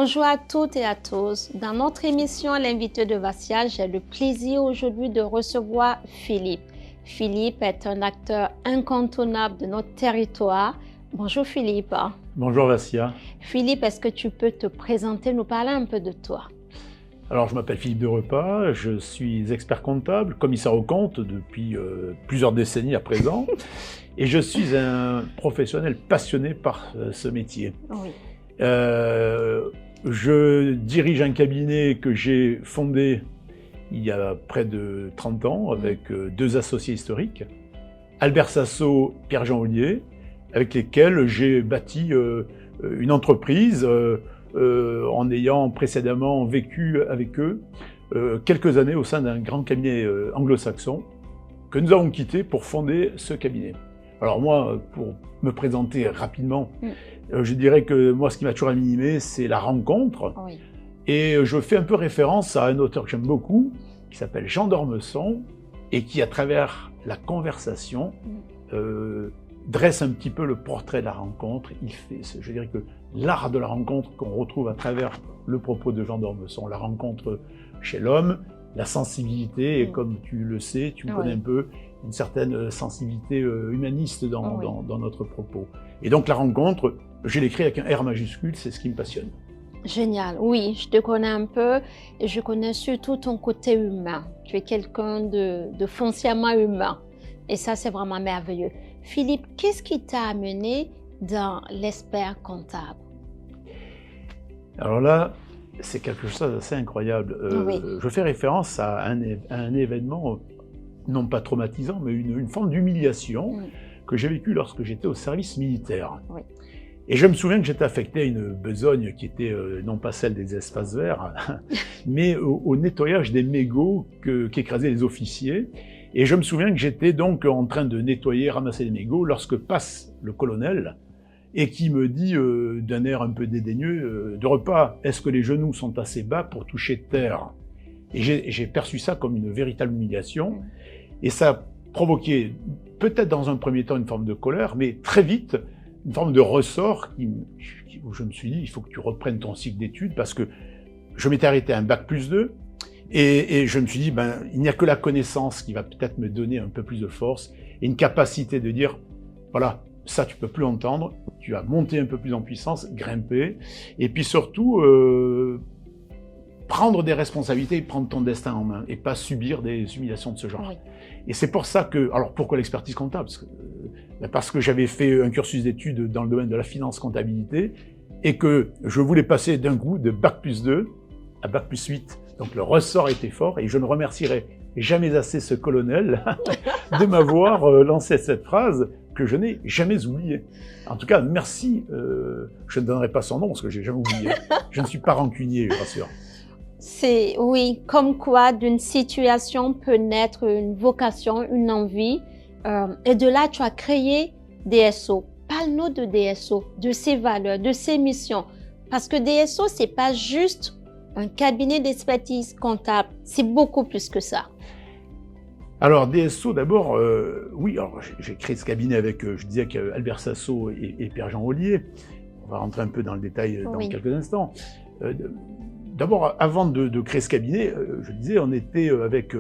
Bonjour à toutes et à tous. Dans notre émission L'invité de Vassia, j'ai le plaisir aujourd'hui de recevoir Philippe. Philippe est un acteur incontournable de notre territoire. Bonjour Philippe. Bonjour Vassia. Philippe, est-ce que tu peux te présenter, nous parler un peu de toi? Alors je m'appelle Philippe de Repas, je suis expert comptable, commissaire aux comptes depuis plusieurs décennies à présent et je suis un professionnel passionné par ce métier. Oui. Je dirige un cabinet que j'ai fondé il y a près de 30 ans avec deux associés historiques, Albert Sasso, Pierre-Jean Ollier, avec lesquels j'ai bâti une entreprise en ayant précédemment vécu avec eux quelques années au sein d'un grand cabinet anglo-saxon que nous avons quitté pour fonder ce cabinet. Alors moi, pour me présenter rapidement, je dirais que moi, ce qui m'a toujours animé, c'est la rencontre. Oui. Et je fais un peu référence à un auteur que j'aime beaucoup, qui s'appelle Jean d'Ormesson, et qui, à travers la conversation, dresse un petit peu le portrait de la rencontre. Il fait, je dirais que l'art de la rencontre qu'on retrouve à travers le propos de Jean d'Ormesson, la rencontre chez l'homme, la sensibilité, et comme tu le sais, tu me connais un peu, une certaine sensibilité humaniste dans notre propos. Et donc la rencontre, je l'écris avec un R majuscule, c'est ce qui me passionne. Génial, oui, je te connais un peu et je connais surtout ton côté humain. Tu es quelqu'un de foncièrement humain et ça c'est vraiment merveilleux. Philippe, qu'est-ce qui t'a amené dans l'expert comptable? Alors là, c'est quelque chose d'assez incroyable. Je fais référence à un événement, non pas traumatisant, mais une forme d'humiliation que j'ai vécue lorsque j'étais au service militaire. Oui. Et je me souviens que j'étais affecté à une besogne qui était non pas celle des espaces verts, mais au nettoyage des mégots qu'écrasaient les officiers. Et je me souviens que j'étais donc en train de nettoyer, ramasser les mégots, lorsque passe le colonel et qui me dit d'un air un peu dédaigneux, de Repas, est-ce que les genoux sont assez bas pour toucher terre? Et j'ai perçu ça comme une véritable humiliation. Et ça a provoqué, peut-être dans un premier temps, une forme de colère, mais très vite, une forme de ressort où je me suis dit, il faut que tu reprennes ton cycle d'études parce que je m'étais arrêté à un bac+2 et je me suis dit, il n'y a que la connaissance qui va peut-être me donner un peu plus de force et une capacité de dire, voilà, ça tu peux plus entendre, tu vas monter un peu plus en puissance, grimper et puis surtout prendre des responsabilités et prendre ton destin en main et pas subir des humiliations de ce genre. Oui. Et c'est pour ça que, alors pourquoi l'expertise comptable? Parce que j'avais fait un cursus d'études dans le domaine de la finance-comptabilité et que je voulais passer d'un coup de bac+2 à bac+8. Donc le ressort était fort et je ne remercierai jamais assez ce colonel de m'avoir lancé cette phrase que je n'ai jamais oubliée. En tout cas, merci. Je ne donnerai pas son nom parce que je n'ai jamais oublié. Je ne suis pas rancunier, je rassure. C'est, oui, comme quoi d'une situation peut naître une vocation, une envie. Et de là, tu as créé DSO. Parle-nous de DSO, de ses valeurs, de ses missions. Parce que DSO, c'est pas juste un cabinet d'expertise comptable. C'est beaucoup plus que ça. Alors, DSO, d'abord, oui, alors j'ai créé ce cabinet avec, je disais, Albert Sasso et Pierre-Jean Ollier. On va rentrer un peu dans le détail dans quelques instants. D'abord, avant de créer ce cabinet, je disais, on était avec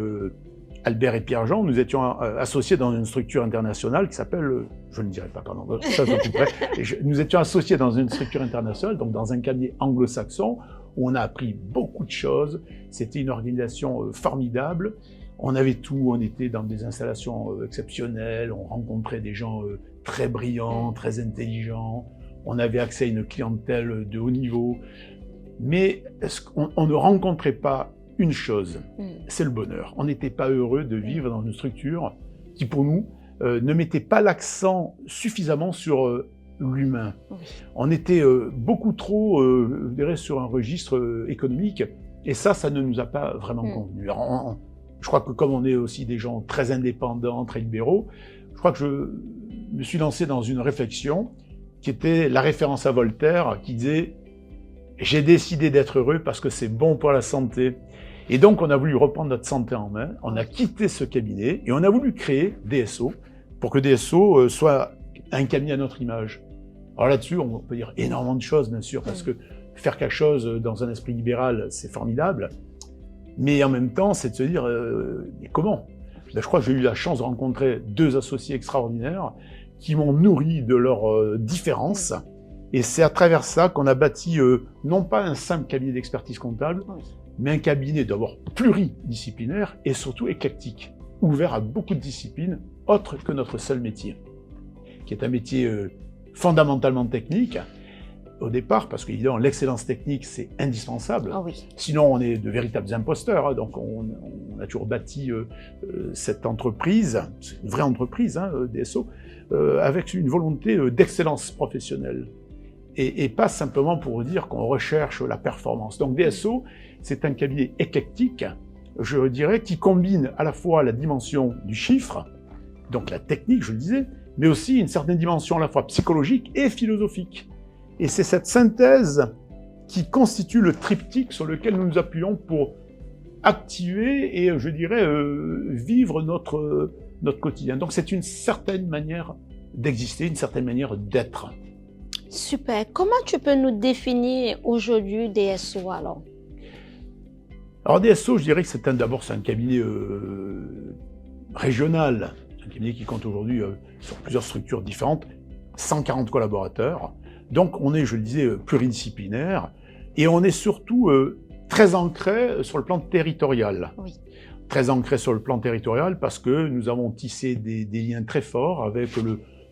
Albert et Pierre-Jean, nous étions associés dans une structure internationale qui s'appelle, je ne dirai pas, pardon, ça je couperai. Nous étions associés dans une structure internationale, donc dans un cabinet anglo-saxon, où on a appris beaucoup de choses. C'était une organisation formidable. On avait tout, on était dans des installations exceptionnelles, on rencontrait des gens très brillants, très intelligents, on avait accès à une clientèle de haut niveau. Mais on ne rencontrait pas une chose, c'est le bonheur. On n'était pas heureux de vivre dans une structure qui, pour nous, ne mettait pas l'accent suffisamment sur l'humain. On était beaucoup trop, je dirais, sur un registre économique, et ça ne nous a pas vraiment convenu. Alors, je crois que comme on est aussi des gens très indépendants, très libéraux, je crois que je me suis lancé dans une réflexion qui était la référence à Voltaire, qui disait « J'ai décidé d'être heureux parce que c'est bon pour la santé ». Et donc, on a voulu reprendre notre santé en main, on a quitté ce cabinet et on a voulu créer DSO pour que DSO soit un cabinet à notre image. Alors là-dessus, on peut dire énormément de choses, bien sûr, parce que faire quelque chose dans un esprit libéral, c'est formidable. Mais en même temps, c'est de se dire, mais comment? Ben, je crois que j'ai eu la chance de rencontrer 2 associés extraordinaires qui m'ont nourri de leurs différences. Et c'est à travers ça qu'on a bâti, non pas un simple cabinet d'expertise comptable, mais un cabinet d'abord pluridisciplinaire et surtout éclectique, ouvert à beaucoup de disciplines autres que notre seul métier, qui est un métier fondamentalement technique, au départ, parce qu'évidemment, l'excellence technique, c'est indispensable. Oh oui. Sinon, on est de véritables imposteurs. Hein. Donc, on a toujours bâti cette entreprise, c'est une vraie entreprise, hein, DSO, avec une volonté d'excellence professionnelle. Et pas simplement pour dire qu'on recherche la performance. Donc, DSO, c'est un cabinet éclectique, je dirais, qui combine à la fois la dimension du chiffre, donc la technique, je le disais, mais aussi une certaine dimension à la fois psychologique et philosophique. Et c'est cette synthèse qui constitue le triptyque sur lequel nous nous appuyons pour activer et, je dirais, vivre notre quotidien. Donc c'est une certaine manière d'exister, une certaine manière d'être. Super. Comment tu peux nous définir aujourd'hui DSO alors? Alors DSO, je dirais que c'est d'abord un cabinet régional, un cabinet qui compte aujourd'hui sur plusieurs structures différentes, 140 collaborateurs. Donc on est, je le disais, pluridisciplinaire et on est surtout très ancré sur le plan territorial. Oui. Très ancré sur le plan territorial parce que nous avons tissé des liens très forts avec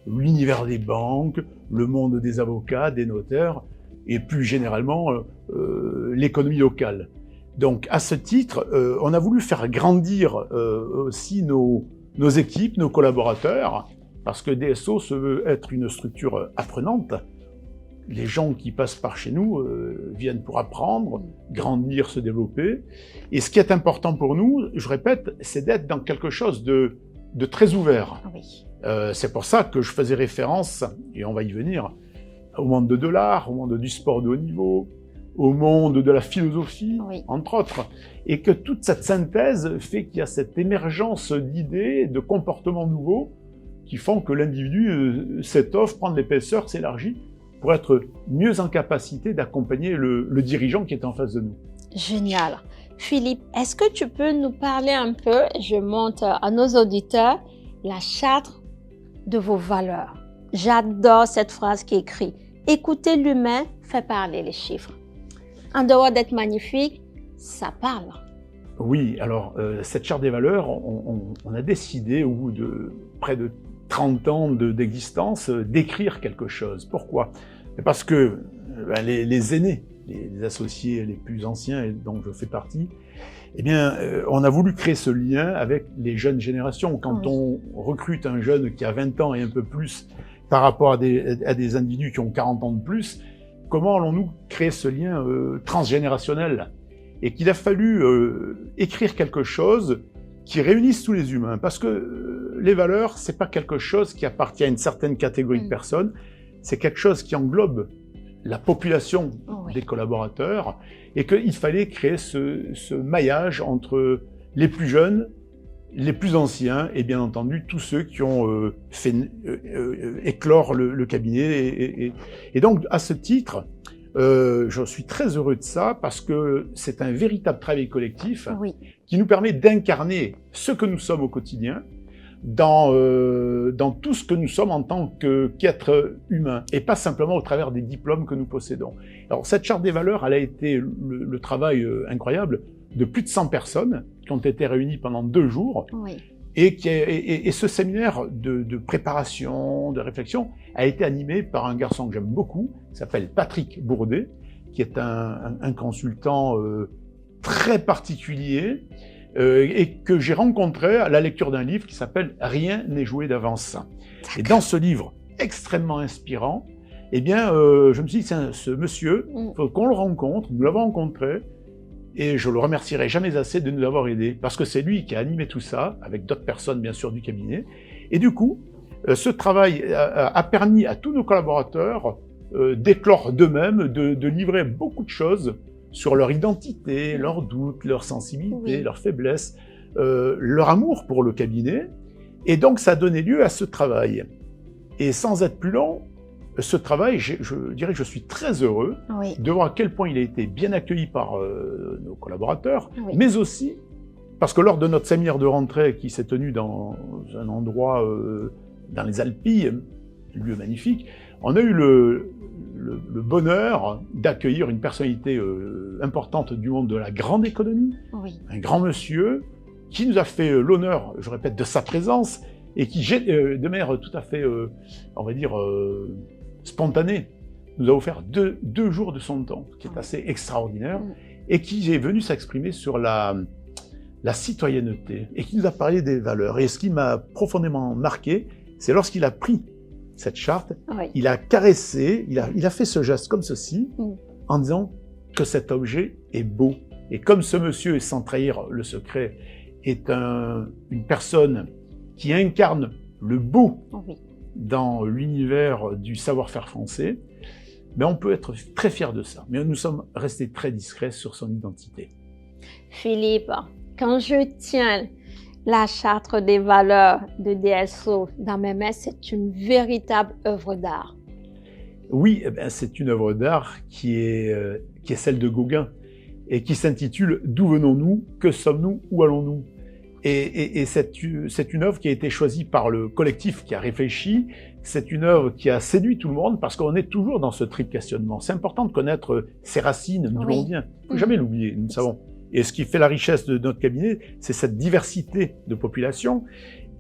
l'univers des banques, le monde des avocats, des notaires et plus généralement l'économie locale. Donc à ce titre, on a voulu faire grandir aussi nos équipes, nos collaborateurs, parce que DSO se veut être une structure apprenante. Les gens qui passent par chez nous viennent pour apprendre, grandir, se développer. Et ce qui est important pour nous, je répète, c'est d'être dans quelque chose de très ouvert. Oui. C'est pour ça que je faisais référence, et on va y venir, au monde de l'art, au monde du sport de haut niveau, au monde de la philosophie, oui, entre autres. Et que toute cette synthèse fait qu'il y a cette émergence d'idées, de comportements nouveaux qui font que l'individu s'étoffe, prend de l'épaisseur, s'élargit, pour être mieux en capacité d'accompagner le dirigeant qui est en face de nous. Génial. Philippe, est-ce que tu peux nous parler un peu, je montre à nos auditeurs, la charte de vos valeurs. J'adore cette phrase qui est écrite. Écoutez l'humain, fait parler les chiffres. En dehors d'être magnifique, ça parle. Oui, alors cette charte des valeurs, on a décidé au bout de près de 30 ans d'existence, d'écrire quelque chose. Pourquoi? Parce que les aînés, les associés les plus anciens, et dont je fais partie, eh bien, on a voulu créer ce lien avec les jeunes générations. Quand on recrute un jeune qui a 20 ans et un peu plus par rapport à des individus qui ont 40 ans de plus, comment allons-nous créer ce lien transgénérationnel? Et qu'il a fallu écrire quelque chose qui réunissent tous les humains, parce que les valeurs, c'est pas quelque chose qui appartient à une certaine catégorie de personnes, c'est quelque chose qui englobe la population des collaborateurs, et qu'il fallait créer ce maillage entre les plus jeunes, les plus anciens, et bien entendu tous ceux qui ont fait éclore le cabinet. Et donc, à ce titre, je suis très heureux de ça parce que c'est un véritable travail collectif qui nous permet d'incarner ce que nous sommes au quotidien dans tout ce que nous sommes en tant qu'être humain et pas simplement au travers des diplômes que nous possédons. Alors cette charte des valeurs, elle a été le travail incroyable de plus de 100 personnes qui ont été réunies pendant 2 jours. Et ce séminaire de préparation, de réflexion, a été animé par un garçon que j'aime beaucoup, qui s'appelle Patrick Bourdet, qui est un consultant très particulier et que j'ai rencontré à la lecture d'un livre qui s'appelle « Rien n'est joué d'avance ». Et dans ce livre extrêmement inspirant, eh bien, je me suis dit, ce monsieur, il faut qu'on le rencontre, nous l'avons rencontré, et je le remercierai jamais assez de nous avoir aidés, parce que c'est lui qui a animé tout ça, avec d'autres personnes bien sûr du cabinet. Et du coup, ce travail a permis à tous nos collaborateurs d'éclore d'eux-mêmes, de livrer beaucoup de choses sur leur identité, leurs doutes, leur sensibilité, leurs faiblesses, leur amour pour le cabinet. Et donc ça a donné lieu à ce travail. Et sans être plus long, ce travail, je dirais que je suis très heureux de voir à quel point il a été bien accueilli par nos collaborateurs, mais aussi parce que lors de notre séminaire de rentrée qui s'est tenu dans un endroit dans les Alpilles, un lieu magnifique, on a eu le bonheur d'accueillir une personnalité importante du monde de la grande économie, un grand monsieur qui nous a fait l'honneur, je répète, de sa présence et qui, de manière tout à fait, on va dire, spontanée, nous a offert deux jours de son temps, qui est assez extraordinaire, et qui est venu s'exprimer sur la citoyenneté, et qui nous a parlé des valeurs. Et ce qui m'a profondément marqué, c'est lorsqu'il a pris cette charte, il a caressé, il a fait ce geste comme ceci, en disant que cet objet est beau. Et comme ce monsieur, et sans trahir le secret, est une personne qui incarne le beau dans l'univers du savoir-faire français, mais on peut être très fiers de ça. Mais nous sommes restés très discrets sur son identité. Philippe, quand je tiens la charte des valeurs de DSO dans mes mains, c'est une véritable œuvre d'art. Oui, c'est une œuvre d'art qui est celle de Gauguin et qui s'intitule « D'où venons-nous? Que sommes-nous? Où allons-nous ?» Et c'est une œuvre qui a été choisie par le collectif qui a réfléchi. C'est une œuvre qui a séduit tout le monde parce qu'on est toujours dans ce triple questionnement. C'est important de connaître ses racines, d'où on vient. Il ne faut jamais l'oublier, nous le savons. Et ce qui fait la richesse de notre cabinet, c'est cette diversité de population.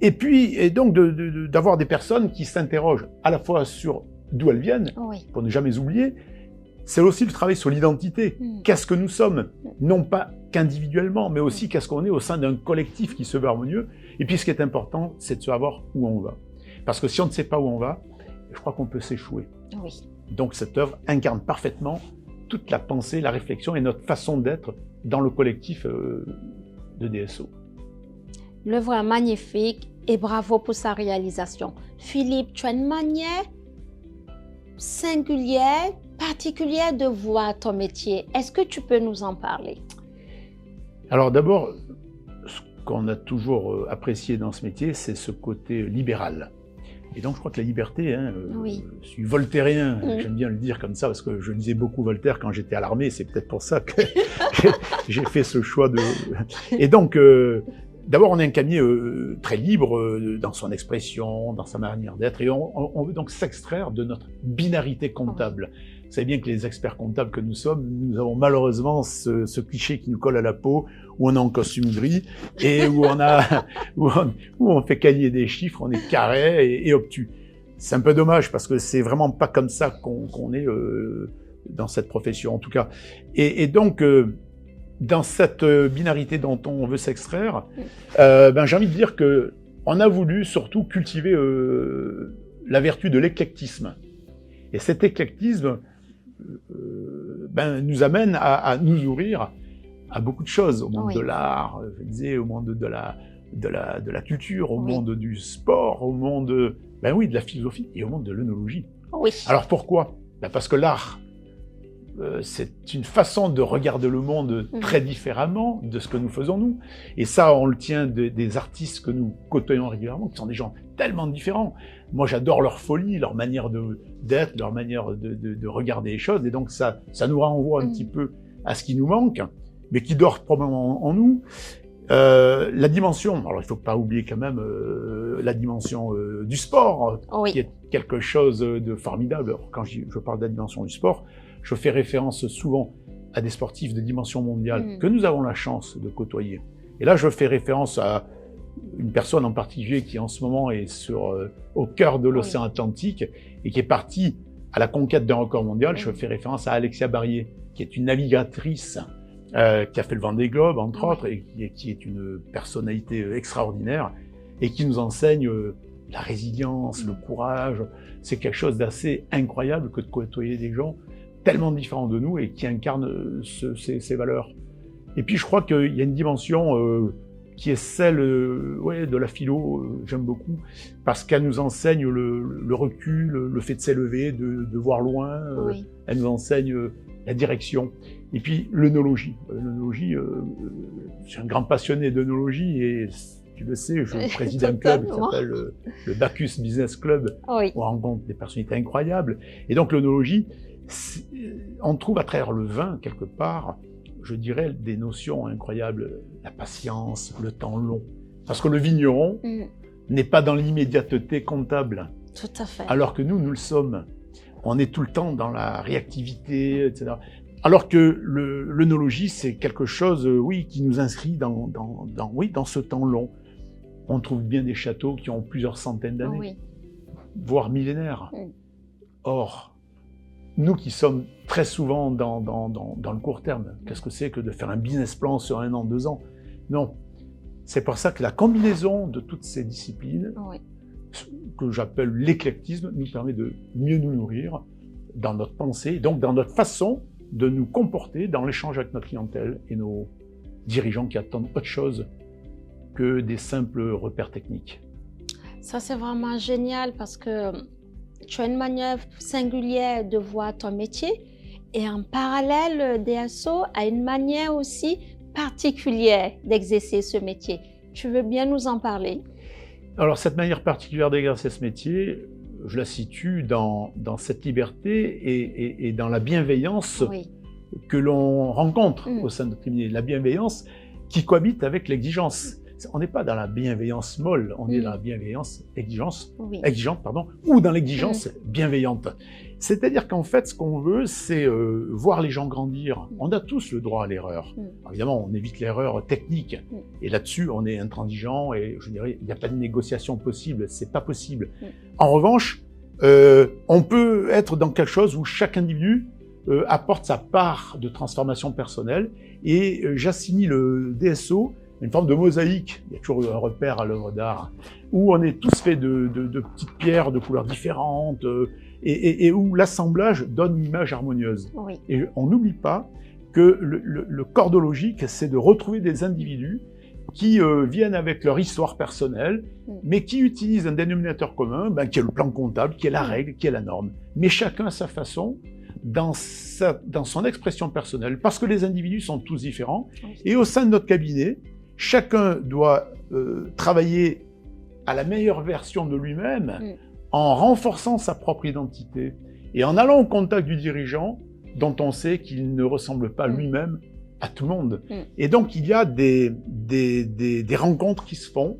Et puis, donc, d'avoir des personnes qui s'interrogent à la fois sur d'où elles viennent, pour ne jamais oublier. C'est aussi le travail sur l'identité. Qu'est-ce que nous sommes? Non pas qu'individuellement, mais aussi qu'est-ce qu'on est au sein d'un collectif qui se veut harmonieux. Et puis, ce qui est important, c'est de savoir où on va. Parce que si on ne sait pas où on va, je crois qu'on peut s'échouer. Donc, cette œuvre incarne parfaitement toute la pensée, la réflexion et notre façon d'être dans le collectif de DSO. L'œuvre est magnifique et bravo pour sa réalisation. Philippe, tu as une manière singulière, particulière de voir ton métier. Est-ce que tu peux nous en parler? Alors d'abord, ce qu'on a toujours apprécié dans ce métier, c'est ce côté libéral. Et donc je crois que la liberté, je suis voltairien, j'aime bien le dire comme ça, parce que je lisais beaucoup Voltaire quand j'étais à l'armée, c'est peut-être pour ça que j'ai fait ce choix de... Et donc, d'abord on est un cabinet très libre dans son expression, dans sa manière d'être, et on veut donc s'extraire de notre binarité comptable. Vous savez bien que les experts comptables que nous sommes, nous avons malheureusement ce cliché qui nous colle à la peau, où on est en costume gris et où on fait cahier des chiffres, on est carré et obtus. C'est un peu dommage parce que c'est vraiment pas comme ça qu'on est dans cette profession en tout cas. Et donc dans cette binarité dont on veut s'extraire, j'ai envie de dire que on a voulu surtout cultiver la vertu de l'éclectisme. Et cet éclectisme nous amène à nous ouvrir à beaucoup de choses, au monde de l'art, je disais, au monde de la culture, au monde du sport, au monde de la philosophie et au monde de l'œnologie. Alors pourquoi? Parce que l'art, c'est une façon de regarder le monde très différemment de ce que nous faisons nous. Et ça, on le tient des artistes que nous côtoyons régulièrement, qui sont des gens tellement différents. Moi, j'adore leur folie, leur manière d'être, leur manière de regarder les choses. Et donc, ça nous renvoie un petit peu à ce qui nous manque, mais qui dort probablement en nous. La dimension, alors il ne faut pas oublier quand même la dimension du sport, qui est quelque chose de formidable. Alors, quand je parle de la dimension du sport, je fais référence souvent à des sportifs de dimension mondiale que nous avons la chance de côtoyer. Et là, je fais référence à une personne en particulier qui en ce moment est au cœur de l'océan Atlantique et qui est partie à la conquête d'un record mondial. Je fais référence à Alexia Barrier, qui est une navigatrice qui a fait le Vendée Globe, entre autres, et qui est une personnalité extraordinaire et qui nous enseigne la résilience, le courage. C'est quelque chose d'assez incroyable que de côtoyer des gens tellement différents de nous et qui incarnent ces valeurs. Et puis je crois qu'il y a une dimension qui est celle de la philo, j'aime beaucoup, parce qu'elle nous enseigne le recul, le fait de s'élever, de voir loin, elle nous enseigne la direction. Et puis l'œnologie. L'œnologie, je suis un grand passionné d'œnologie et tu le sais, je préside un club qui s'appelle le Bacchus Business Club, oui. où on rencontre des personnalités incroyables. Et donc l'œnologie, on trouve à travers le vin, quelque part, je dirais, des notions incroyables, la patience, le temps long. Parce que le vigneron n'est pas dans l'immédiateté comptable. Tout à fait. Alors que nous le sommes. On est tout le temps dans la réactivité, etc. Alors que l'œnologie, c'est quelque chose, oui, qui nous inscrit dans ce temps long. On trouve bien des châteaux qui ont plusieurs centaines d'années, voire millénaires. Or, nous qui sommes très souvent dans le court terme, qu'est-ce que c'est que de faire un business plan sur 1 an, 2 ans? Non. C'est pour ça que la combinaison de toutes ces disciplines, que j'appelle l'éclectisme, nous permet de mieux nous nourrir dans notre pensée, donc dans notre façon de nous comporter dans l'échange avec notre clientèle et nos dirigeants qui attendent autre chose que des simples repères techniques. Ça, c'est vraiment génial parce que tu as une manière singulière de voir ton métier et en parallèle, DSO a une manière aussi particulière d'exercer ce métier. Tu veux bien nous en parler? Alors, cette manière particulière d'exercer ce métier, je la situe dans cette liberté et dans la bienveillance que l'on rencontre au sein de notre cabinet. La bienveillance qui cohabite avec l'exigence. On n'est pas dans la bienveillance molle, on est dans la bienveillance exigeante, ou dans l'exigence bienveillante. C'est-à-dire qu'en fait, ce qu'on veut, c'est voir les gens grandir. On a tous le droit à l'erreur. Évidemment, on évite l'erreur technique. Et là-dessus, on est intransigeant et je dirais, il n'y a pas de négociation possible, c'est pas possible. En revanche, on peut être dans quelque chose où chaque individu apporte sa part de transformation personnelle et j'assimile le DSO une forme de mosaïque, il y a toujours un repère à l'œuvre d'art, où on est tous faits de petites pierres de couleurs différentes, et où l'assemblage donne une image harmonieuse. Et on n'oublie pas que le cordologique, c'est de retrouver des individus qui viennent avec leur histoire personnelle, mais qui utilisent un dénominateur commun, qui est le plan comptable, qui est la règle, qui est la norme. Mais chacun à sa façon, dans son expression personnelle, parce que les individus sont tous différents, et au sein de notre cabinet, chacun doit travailler à la meilleure version de lui-même en renforçant sa propre identité et en allant au contact du dirigeant dont on sait qu'il ne ressemble pas lui-même à tout le monde. Et donc, il y a des rencontres qui se font.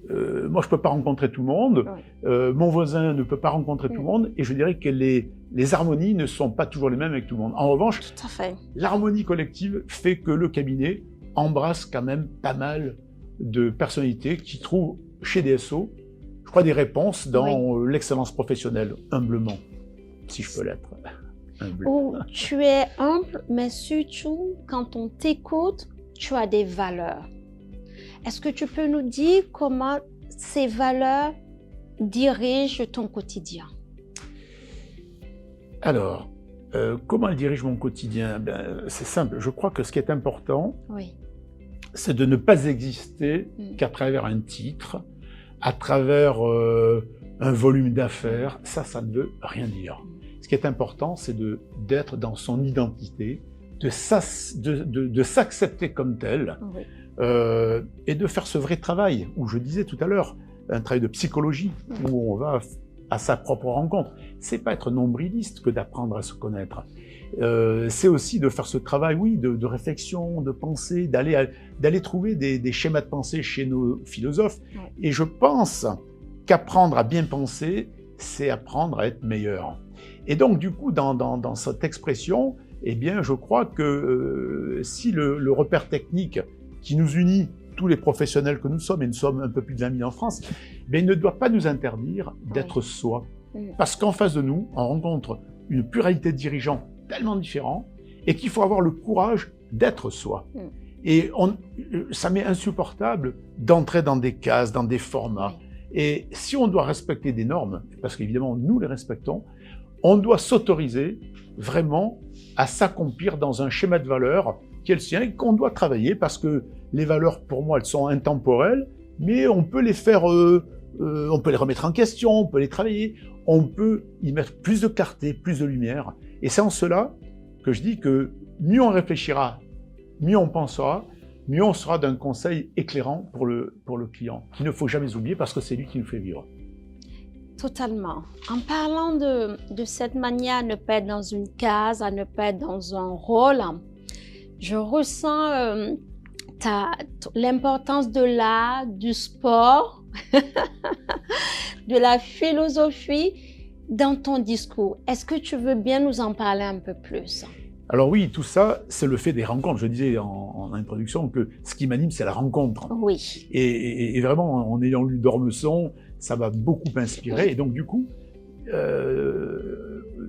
Moi, je ne peux pas rencontrer tout le monde. Mon voisin ne peut pas rencontrer tout le monde. Et je dirais que les harmonies ne sont pas toujours les mêmes avec tout le monde. En revanche, l'harmonie collective fait que le cabinet embrasse quand même pas mal de personnalités qui trouvent chez DSO, je crois, des réponses dans l'excellence professionnelle, humblement, si je peux l'être. Tu es humble, mais surtout, quand on t'écoute, tu as des valeurs. Est-ce que tu peux nous dire comment ces valeurs dirigent ton quotidien? Alors, comment elles dirigent mon quotidien? C'est simple, je crois que ce qui est important, c'est de ne pas exister qu'à travers un titre, à travers un volume d'affaires. Ça ne veut rien dire. Ce qui est important, c'est d'être dans son identité, de s'accepter comme tel, et de faire ce vrai travail, où je disais tout à l'heure, un travail de psychologie, où on va à sa propre rencontre. C'est pas être nombriliste que d'apprendre à se connaître. C'est aussi de faire ce travail, de réflexion, de pensée, d'aller trouver des schémas de pensée chez nos philosophes. Et je pense qu'apprendre à bien penser, c'est apprendre à être meilleur. Et donc, du coup, dans cette expression, eh bien, je crois que si le repère technique qui nous unit, tous les professionnels que nous sommes, et nous sommes un peu plus de 20 000 en France, mais il ne doit pas nous interdire d'être soi. Parce qu'en face de nous, on rencontre une pluralité de dirigeants tellement différents, et qu'il faut avoir le courage d'être soi. Et ça m'est insupportable d'entrer dans des cases, dans des formats. Et si on doit respecter des normes, parce qu'évidemment nous les respectons, on doit s'autoriser vraiment à s'accomplir dans un schéma de valeurs qui est le sien et qu'on doit travailler, parce que les valeurs, pour moi, elles sont intemporelles, mais on peut les faire, on peut les remettre en question, on peut les travailler, on peut y mettre plus de clarté, plus de lumière. Et c'est en cela que je dis que mieux on réfléchira, mieux on pensera, mieux on sera d'un conseil éclairant pour le client, qu'il ne faut jamais oublier parce que c'est lui qui nous fait vivre. Totalement. En parlant de cette manière à ne pas être dans une case, à ne pas être dans un rôle, je ressens l'importance de l'art, du sport, de la philosophie dans ton discours. Est-ce que tu veux bien nous en parler un peu plus? Alors oui, tout ça, c'est le fait des rencontres. Je disais en introduction que ce qui m'anime, c'est la rencontre. Oui. Et vraiment, en ayant lu d'Ormesson, ça m'a beaucoup inspiré. Et donc, du coup,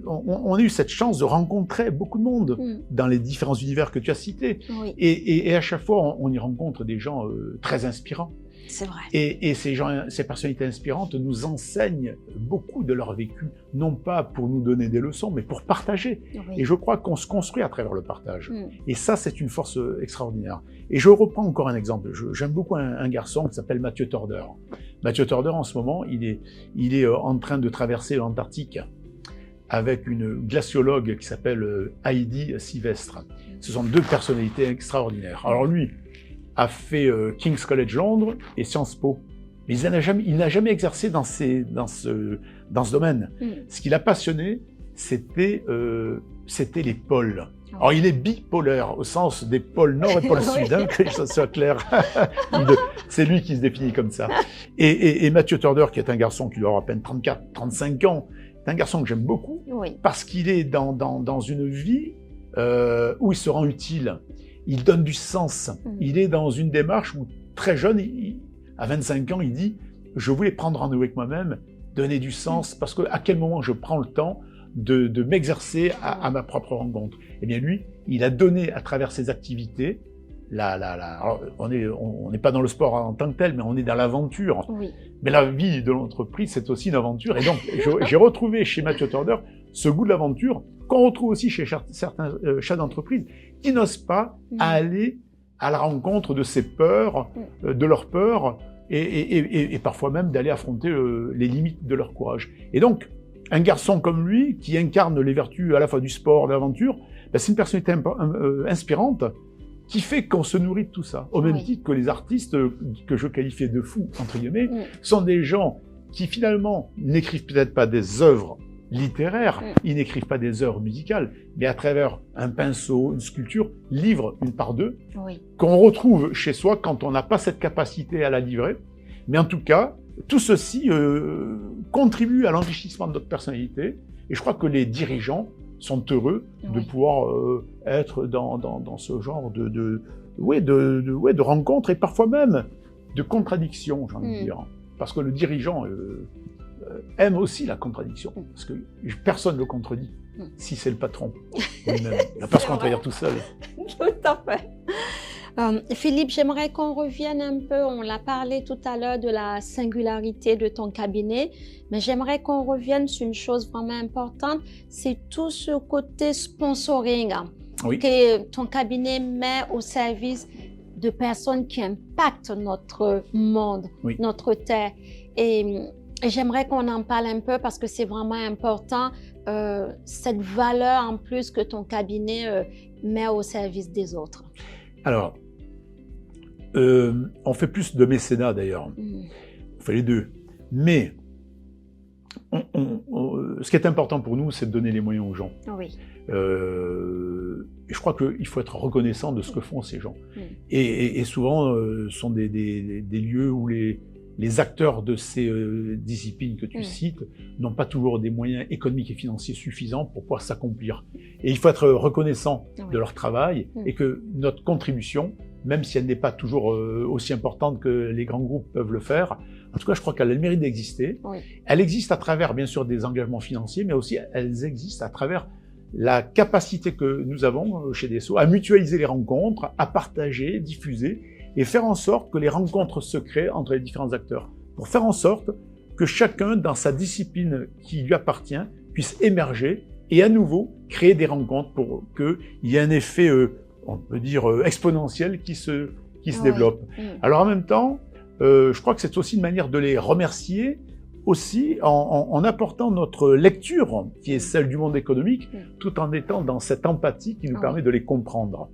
on a eu cette chance de rencontrer beaucoup de monde dans les différents univers que tu as cités. Oui. Et à chaque fois, on y rencontre des gens très inspirants. C'est vrai. Et ces personnalités inspirantes nous enseignent beaucoup de leur vécu, non pas pour nous donner des leçons, mais pour partager. Oui. Et je crois qu'on se construit à travers le partage. Et ça, c'est une force extraordinaire. Et je reprends encore un exemple. J'aime beaucoup un garçon qui s'appelle Mathieu Torder. Mathieu Torder, en ce moment, il est en train de traverser l'Antarctique avec une glaciologue qui s'appelle Heidi Sylvestre. Ce sont deux personnalités extraordinaires. Alors lui a fait King's College Londres et Sciences Po. Mais il n'a jamais exercé dans ce domaine. Ce qui l'a passionné, c'était les pôles. Alors il est bipolaire, au sens des pôles nord et pôle sud, hein, que ça soit clair. C'est lui qui se définit comme ça. Et Mathieu Torder, qui est un garçon qui doit avoir à peine 35 ans, c'est un garçon que j'aime beaucoup, parce qu'il est dans une vie où il se rend utile. Il donne du sens. Il est dans une démarche où, très jeune, à 25 ans, il dit « Je voulais prendre rendez-vous avec moi-même, donner du sens, parce qu'à quel moment je prends le temps de m'exercer à ma propre rencontre ?» Eh bien, lui, il a donné à travers ses activités, alors, on n'est pas dans le sport en tant que tel, mais on est dans l'aventure. Oui. Mais la vie de l'entreprise, c'est aussi une aventure. Et donc, j'ai retrouvé chez Mathieu Torder ce goût de l'aventure qu'on retrouve aussi chez certains chefs d'entreprise qui n'osent pas aller à la rencontre de ces peurs, de leurs peurs, et parfois même d'aller affronter les limites de leur courage. Et donc, un garçon comme lui, qui incarne les vertus à la fois du sport, de l'aventure, ben c'est une personnalité inspirante qui fait qu'on se nourrit de tout ça. Au même titre que les artistes que je qualifiais de fous, entre guillemets, sont des gens qui finalement n'écrivent peut-être pas des œuvres littéraires, ils n'écrivent pas des œuvres musicales, mais à travers un pinceau, une sculpture, livrent une part d'eux, qu'on retrouve chez soi quand on n'a pas cette capacité à la livrer. Mais en tout cas, tout ceci contribue à l'enrichissement de notre personnalité, et je crois que les dirigeants sont heureux de pouvoir être dans ce genre de rencontres, et parfois même de contradictions, j'ai envie de dire. Parce que le dirigeant aime aussi la contradiction, parce que personne ne le contredit, si c'est le patron lui-même. Il va pas se contredire tout seul. Tout à fait. Philippe, j'aimerais qu'on revienne un peu, on l'a parlé tout à l'heure de la singularité de ton cabinet, mais j'aimerais qu'on revienne sur une chose vraiment importante, c'est tout ce côté sponsoring que ton cabinet met au service de personnes qui impactent notre monde, notre terre. Et j'aimerais qu'on en parle un peu parce que c'est vraiment important, cette valeur en plus que ton cabinet met au service des autres. Alors, on fait plus de mécénat d'ailleurs, on fait les deux, mais ce qui est important pour nous, c'est de donner les moyens aux gens. Et je crois qu'il faut être reconnaissant de ce que font ces gens. Et souvent, ce sont des lieux où les acteurs de ces disciplines que tu cites n'ont pas toujours des moyens économiques et financiers suffisants pour pouvoir s'accomplir. Et il faut être reconnaissant de leur travail et que notre contribution, même si elle n'est pas toujours aussi importante que les grands groupes peuvent le faire, en tout cas, je crois qu'elle a le mérite d'exister. Elle existe à travers, bien sûr, des engagements financiers, mais aussi elles existent à travers la capacité que nous avons chez Desso à mutualiser les rencontres, à partager, diffuser, et faire en sorte que les rencontres se créent entre les différents acteurs, pour faire en sorte que chacun, dans sa discipline qui lui appartient, puisse émerger et à nouveau créer des rencontres pour qu'il y ait un effet, on peut dire, exponentiel qui se développe. Alors en même temps, je crois que c'est aussi une manière de les remercier, aussi en apportant notre lecture, qui est celle du monde économique, tout en étant dans cette empathie qui nous permet de les comprendre.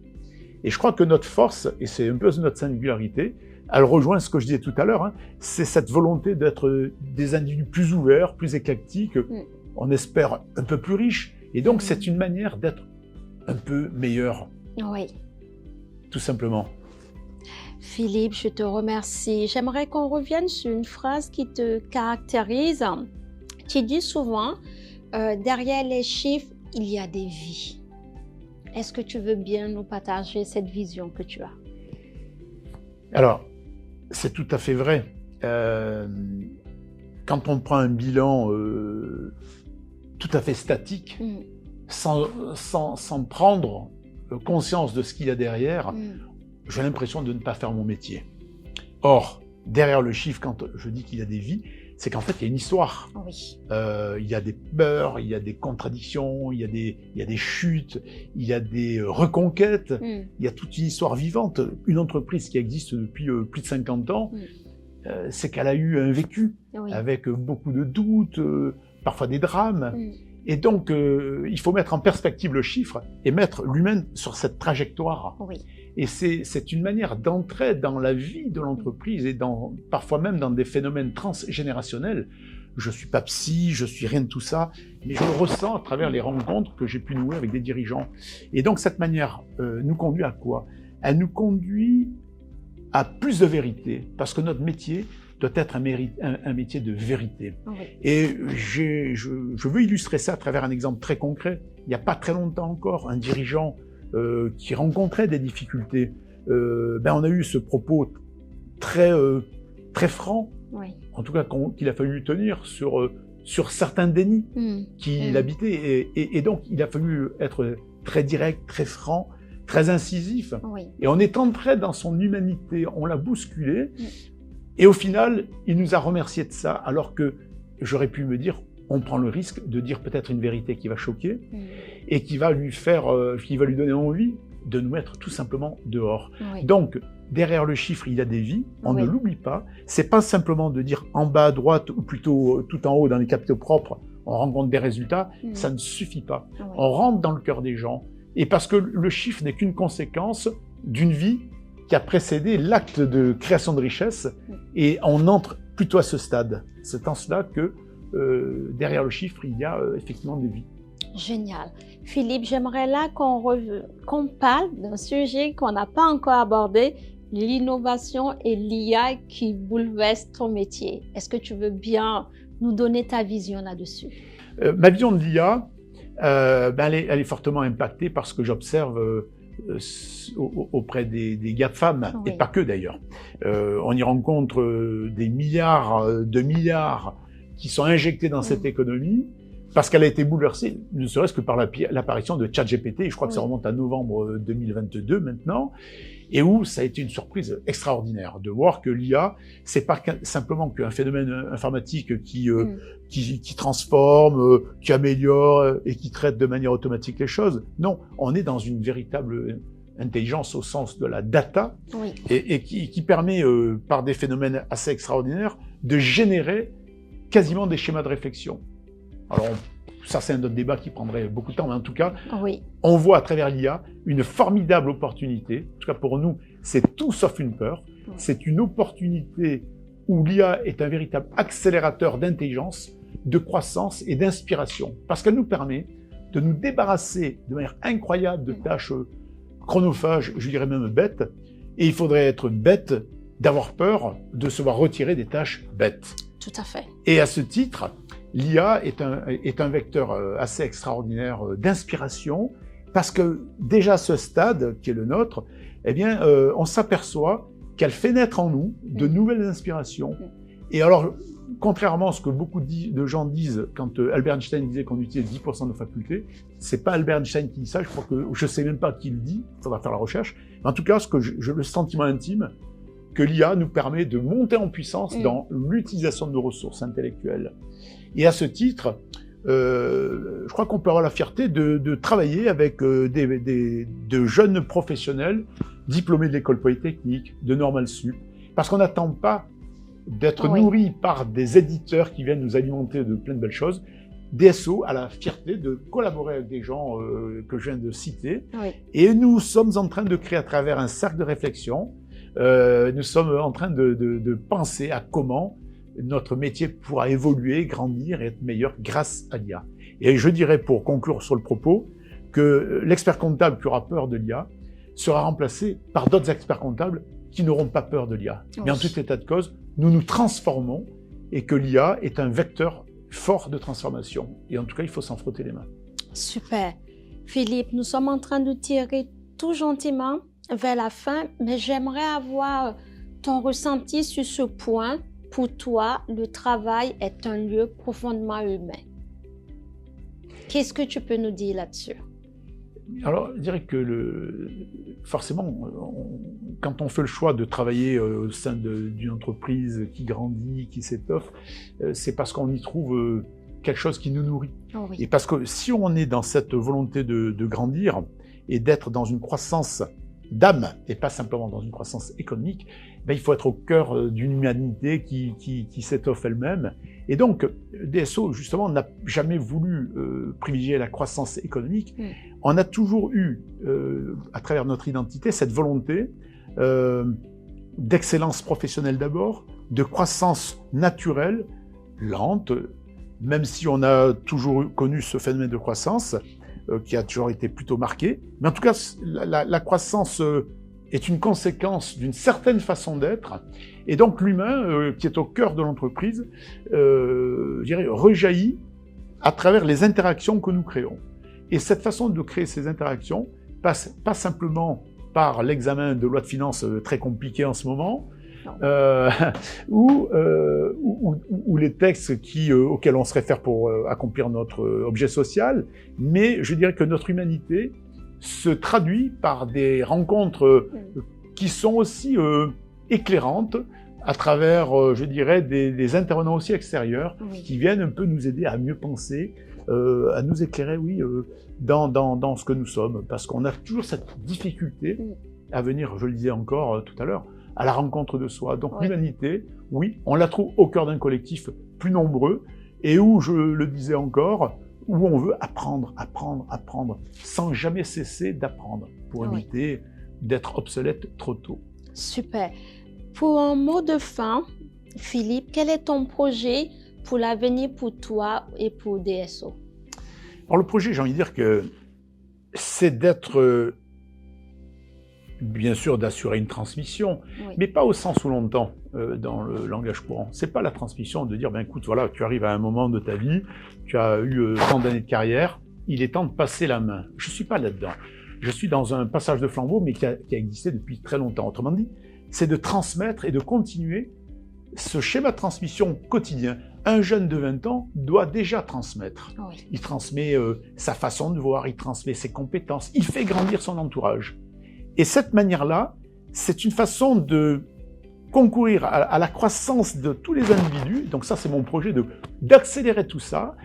Et je crois que notre force, et c'est un peu notre singularité, elle rejoint ce que je disais tout à l'heure, hein, c'est cette volonté d'être des individus plus ouverts, plus éclectiques, on espère un peu plus riches. Et donc, c'est une manière d'être un peu meilleur. Oui. Tout simplement. Philippe, je te remercie. J'aimerais qu'on revienne sur une phrase qui te caractérise. Tu dis souvent, derrière les chiffres, il y a des vies. Est-ce que tu veux bien nous partager cette vision que tu as? Alors, c'est tout à fait vrai. Quand on prend un bilan tout à fait statique, sans prendre conscience de ce qu'il y a derrière, j'ai l'impression de ne pas faire mon métier. Or, derrière le chiffre, quand je dis qu'il y a des vies, c'est qu'en fait, il y a une histoire. Oui. Il y a des peurs, il y a des contradictions, il y a des chutes, il y a des reconquêtes, il y a toute une histoire vivante. Une entreprise qui existe depuis plus de 50 ans, c'est qu'elle a eu un vécu avec beaucoup de doutes, parfois des drames. Et donc, il faut mettre en perspective le chiffre et mettre l'humain sur cette trajectoire. Oui. Et c'est une manière d'entrer dans la vie de l'entreprise et parfois même dans des phénomènes transgénérationnels. Je suis pas psy, je suis rien de tout ça, mais je le ressens à travers les rencontres que j'ai pu nouer avec des dirigeants. Et donc, cette manière nous conduit à quoi? Elle nous conduit à plus de vérité, parce que notre métier doit être un métier de vérité. Oui. Et je veux illustrer ça à travers un exemple très concret. Il n'y a pas très longtemps encore, un dirigeant qui rencontrait des difficultés, on a eu ce propos très franc, en tout cas qu'il a fallu tenir sur certains dénis qu'il habitait. Et donc, il a fallu être très direct, très franc, très incisif. Et on est entré dans son humanité, on l'a bousculé. Et au final, il nous a remercié de ça, alors que j'aurais pu me dire, on prend le risque de dire peut-être une vérité qui va choquer et qui va lui donner envie de nous mettre tout simplement dehors. Donc, derrière le chiffre, il y a des vies, on ne l'oublie pas. C'est pas simplement de dire en bas à droite ou plutôt tout en haut dans les capitaux propres, on rencontre des résultats, ça ne suffit pas. On rentre dans le cœur des gens, et parce que le chiffre n'est qu'une conséquence d'une vie qui a précédé l'acte de création de richesse, et on entre plutôt à ce stade. C'est en cela que derrière le chiffre, il y a effectivement des vies. Génial. Philippe, j'aimerais là qu'on parle d'un sujet qu'on n'a pas encore abordé, l'innovation et l'IA qui bouleverse ton métier. Est-ce que tu veux bien nous donner ta vision là-dessus? Ma vision de l'IA, elle est fortement impactée par ce que j'observe auprès des GAFAM, et pas que d'ailleurs. On y rencontre des milliards de milliards qui sont injectés dans cette économie parce qu'elle a été bouleversée, ne serait-ce que par l'apparition de ChatGPT, je crois que ça remonte à novembre 2022 maintenant, et où ça a été une surprise extraordinaire de voir que l'IA, c'est pas simplement qu'un phénomène informatique qui transforme, qui améliore et qui traite de manière automatique les choses. Non, on est dans une véritable intelligence au sens de la data et qui permet, par des phénomènes assez extraordinaires, de générer quasiment des schémas de réflexion. Alors, ça c'est un autre débat qui prendrait beaucoup de temps, mais en tout cas, on voit à travers l'IA une formidable opportunité. En tout cas pour nous, c'est tout sauf une peur. C'est une opportunité où l'IA est un véritable accélérateur d'intelligence, de croissance et d'inspiration. Parce qu'elle nous permet de nous débarrasser de manière incroyable de tâches chronophages, je dirais même bêtes. Et il faudrait être bête d'avoir peur de se voir retirer des tâches bêtes. Tout à fait. Et à ce titre, l'IA est un vecteur assez extraordinaire d'inspiration, parce que déjà à ce stade, qui est le nôtre, on s'aperçoit qu'elle fait naître en nous de nouvelles inspirations. Et alors, contrairement à ce que beaucoup de gens disent quand Albert Einstein disait qu'on utilise 10% de nos facultés, c'est pas Albert Einstein qui dit ça, je sais même pas qui le dit, il faudra faire la recherche. Mais en tout cas, le sentiment intime, que l'IA nous permet de monter en puissance dans l'utilisation de nos ressources intellectuelles. Et à ce titre, je crois qu'on peut avoir la fierté de travailler avec de jeunes professionnels diplômés de l'école polytechnique, de Normal Sup, parce qu'on n'attend pas d'être nourris par des éditeurs qui viennent nous alimenter de plein de belles choses, DSO a la fierté de collaborer avec des gens que je viens de citer. Oui. Et nous sommes en train de créer à travers un cercle de réflexion, nous sommes en train de penser à comment notre métier pourra évoluer, grandir et être meilleur grâce à l'IA. Et je dirais, pour conclure sur le propos, que l'expert comptable qui aura peur de l'IA sera remplacé par d'autres experts comptables qui n'auront pas peur de l'IA. Oui. Mais en tout état de cause, nous nous transformons et que l'IA est un vecteur fort de transformation. Et en tout cas, il faut s'en frotter les mains. Super. Philippe, nous sommes en train de tirer tout gentiment vers la fin, mais j'aimerais avoir ton ressenti sur ce point. Pour toi, le travail est un lieu profondément humain. Qu'est-ce que tu peux nous dire là-dessus? Alors, je dirais que forcément, quand on fait le choix de travailler au sein d'une entreprise qui grandit, qui s'étoffe, c'est parce qu'on y trouve quelque chose qui nous nourrit. Oh oui. Et parce que si on est dans cette volonté de grandir et d'être dans une croissance d'âme et pas simplement dans une croissance économique, ben, il faut être au cœur d'une humanité qui s'étoffe elle-même. Et donc, DSO, justement, n'a jamais voulu privilégier la croissance économique. On a toujours eu, à travers notre identité, cette volonté d'excellence professionnelle d'abord, de croissance naturelle, lente, même si on a toujours connu ce phénomène de croissance, qui a toujours été plutôt marqué. Mais en tout cas, la croissance est une conséquence d'une certaine façon d'être. Et donc l'humain, qui est au cœur de l'entreprise, je dirais, rejaillit à travers les interactions que nous créons. Et cette façon de créer ces interactions passe pas simplement par l'examen de loi de finances très compliqué en ce moment, ou les textes auxquels on se réfère pour accomplir notre objet social, mais je dirais que notre humanité se traduit par des rencontres qui sont aussi éclairantes à travers, je dirais, des intervenants aussi extérieurs qui viennent un peu nous aider à mieux penser, à nous éclairer, dans ce que nous sommes, parce qu'on a toujours cette difficulté à venir, je le disais encore tout à l'heure, à la rencontre de soi. Donc l'humanité, oui, on la trouve au cœur d'un collectif plus nombreux, et où, je le disais encore, où on veut apprendre, sans jamais cesser d'apprendre, pour éviter d'être obsolète trop tôt. Super. Pour un mot de fin, Philippe, quel est ton projet pour l'avenir pour toi et pour DSO? Alors le projet, j'ai envie de dire que c'est d'être... bien sûr, d'assurer une transmission, mais pas au sens où l'entend dans le langage courant. C'est pas la transmission de dire, ben écoute, voilà, tu arrives à un moment de ta vie, tu as eu tant d'années de carrière, il est temps de passer la main. Je suis pas là-dedans. Je suis dans un passage de flambeau, mais qui a existé depuis très longtemps. Autrement dit, c'est de transmettre et de continuer ce schéma de transmission quotidien. Un jeune de 20 ans doit déjà transmettre. Il transmet sa façon de voir, il transmet ses compétences, il fait grandir son entourage. Et cette manière-là, c'est une façon de concourir à la croissance de tous les individus. Donc ça, c'est mon projet d'accélérer tout ça,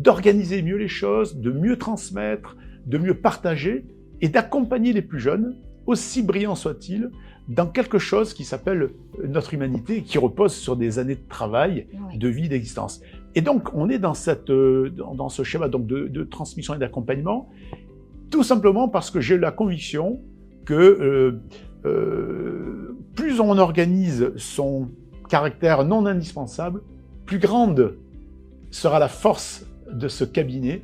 d'organiser mieux les choses, de mieux transmettre, de mieux partager et d'accompagner les plus jeunes, aussi brillants soient-ils, dans quelque chose qui s'appelle notre humanité, qui repose sur des années de travail, de vie, d'existence. Et donc, on est dans ce schéma donc de transmission et d'accompagnement, tout simplement parce que j'ai la conviction que plus on organise son caractère non indispensable, plus grande sera la force de ce cabinet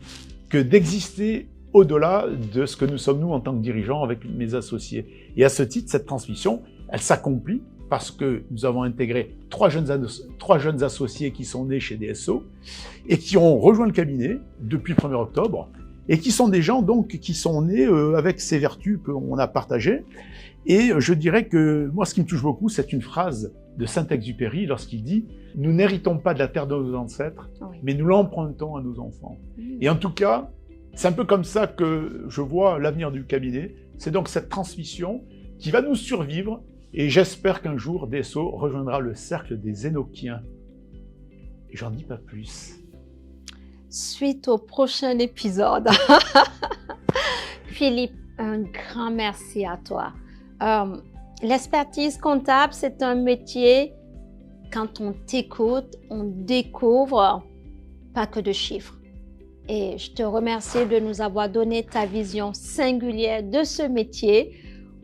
que d'exister au-delà de ce que nous sommes nous en tant que dirigeants avec mes associés. Et à ce titre, cette transmission, elle s'accomplit parce que nous avons intégré trois jeunes associés qui sont nés chez DSO et qui ont rejoint le cabinet depuis le 1er octobre et qui sont des gens donc qui sont nés avec ces vertus qu'on a partagées. Et je dirais que moi, ce qui me touche beaucoup, c'est une phrase de Saint-Exupéry lorsqu'il dit « Nous n'héritons pas de la terre de nos ancêtres, mais nous l'empruntons à nos enfants. » Et en tout cas, c'est un peu comme ça que je vois l'avenir du cabinet. C'est donc cette transmission qui va nous survivre et j'espère qu'un jour, DSO rejoindra le cercle des Énochiens. Et j'en dis pas plus. Suite au prochain épisode. Philippe, un grand merci à toi. L'expertise comptable, c'est un métier, quand on t'écoute, on découvre pas que de chiffres. Et je te remercie de nous avoir donné ta vision singulière de ce métier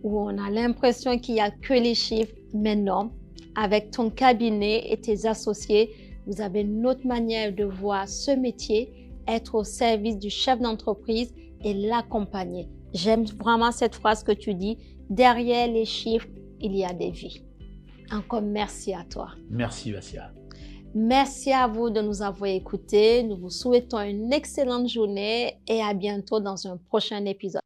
où on a l'impression qu'il n'y a que les chiffres. Mais non, avec ton cabinet et tes associés, vous avez une autre manière de voir ce métier, être au service du chef d'entreprise et l'accompagner. J'aime vraiment cette phrase que tu dis, derrière les chiffres, il y a des vies. Encore merci à toi. Merci, Vassia. Merci à vous de nous avoir écoutés. Nous vous souhaitons une excellente journée et à bientôt dans un prochain épisode.